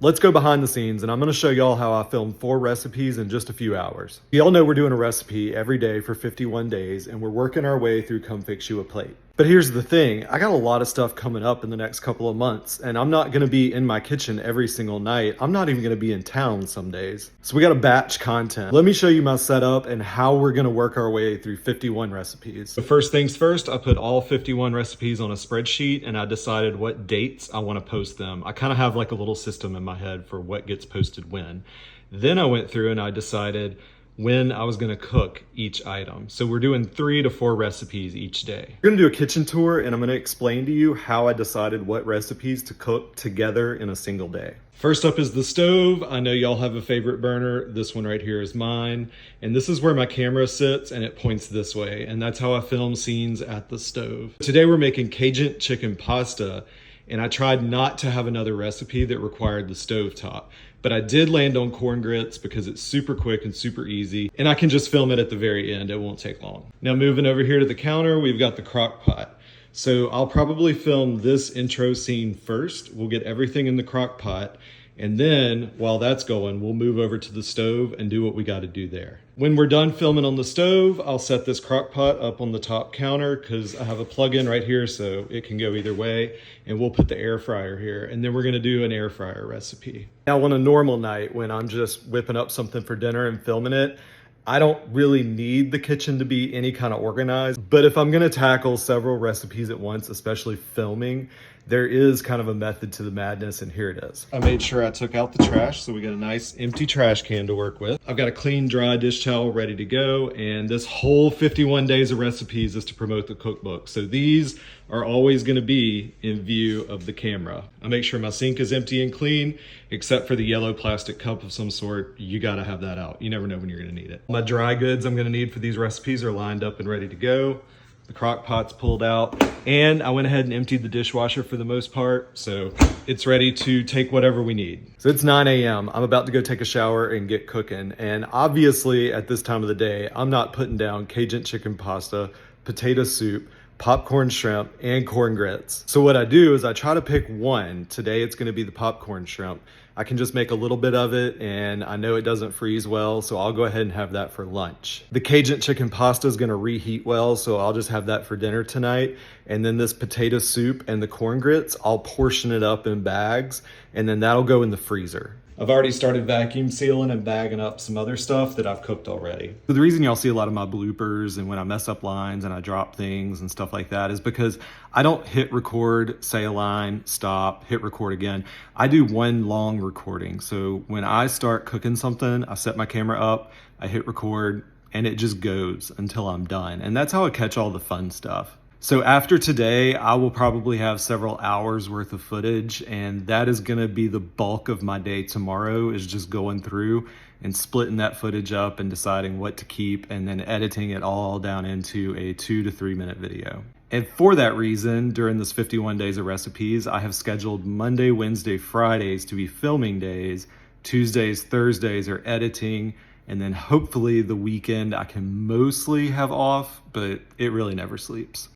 Let's go behind the scenes and I'm gonna show y'all how I filmed 4 recipes in just a few hours. Y'all know we're doing a recipe every day for 51 days and we're working our way through Come Fix You a Plate. But here's the thing, I got a lot of stuff coming up in the next couple of months and I'm not gonna be in my kitchen every single night. I'm not even gonna be in town some days. So we gotta batch content. Let me show you my setup and how we're gonna work our way through 51 recipes. So first things first, I put all 51 recipes on a spreadsheet and I decided what dates I wanna post them. I kind of have like a little system in my head for what gets posted when. Then I went through and I decided when I was gonna cook each item. So we're doing 3 to 4 recipes each day. We're gonna do a kitchen tour and I'm gonna explain to you how I decided what recipes to cook together in a single day. First up is the stove. I know y'all have a favorite burner. This one right here is mine. And this is where my camera sits and it points this way. And that's how I film scenes at the stove. Today we're making Cajun chicken pasta. And I tried not to have another recipe that required the stovetop. But I did land on corn grits because it's super quick and super easy. And I can just film it at the very end. It won't take long. Now moving over here to the counter, we've got the crock pot. So I'll probably film this intro scene first. We'll get everything in the crock pot. And then while that's going, we'll move over to the stove and do what we got to do there. When we're done filming on the stove, I'll set this crock pot up on the top counter because I have a plug-in right here so it can go either way. And we'll put the air fryer here. And then we're gonna do an air fryer recipe. Now on a normal night when I'm just whipping up something for dinner and filming it, I don't really need the kitchen to be any kind of organized, but if I'm gonna tackle several recipes at once, especially filming, there is kind of a method to the madness, and here it is. I made sure I took out the trash, so we got a nice empty trash can to work with. I've got a clean, dry dish towel ready to go, and this whole 51 days of recipes is to promote the cookbook. So these are always gonna be in view of the camera. I make sure my sink is empty and clean, except for the yellow plastic cup of some sort. You gotta have that out. You never know when you're gonna need it. My dry goods I'm gonna need for these recipes are lined up and ready to go. The crock pot's pulled out, and I went ahead and emptied the dishwasher for the most part, so it's ready to take whatever we need. So it's 9 a.m. I'm about to go take a shower and get cooking, and obviously at this time of the day, I'm not putting down Cajun chicken pasta, potato soup, popcorn shrimp, and corn grits. So what I do is I try to pick one. Today it's gonna be the popcorn shrimp. I can just make a little bit of it and I know it doesn't freeze well, so I'll go ahead and have that for lunch. The Cajun chicken pasta is gonna reheat well, so I'll just have that for dinner tonight. And then this potato soup and the corn grits, I'll portion it up in bags and then that'll go in the freezer. I've already started vacuum sealing and bagging up some other stuff that I've cooked already. So the reason y'all see a lot of my bloopers and when I mess up lines and I drop things and stuff like that is because I don't hit record, say a line, stop, hit record again. I do one long recording. So when I start cooking something, I set my camera up, I hit record, and it just goes until I'm done. And that's how I catch all the fun stuff. So after today, I will probably have several hours worth of footage, and that is gonna be the bulk of my day tomorrow, is just going through and splitting that footage up and deciding what to keep and then editing it all down into a 2 to 3 minute video. And for that reason, during this 51 days of recipes, I have scheduled Monday, Wednesday, Fridays to be filming days, Tuesdays, Thursdays are editing, and then hopefully the weekend I can mostly have off, but it really never sleeps.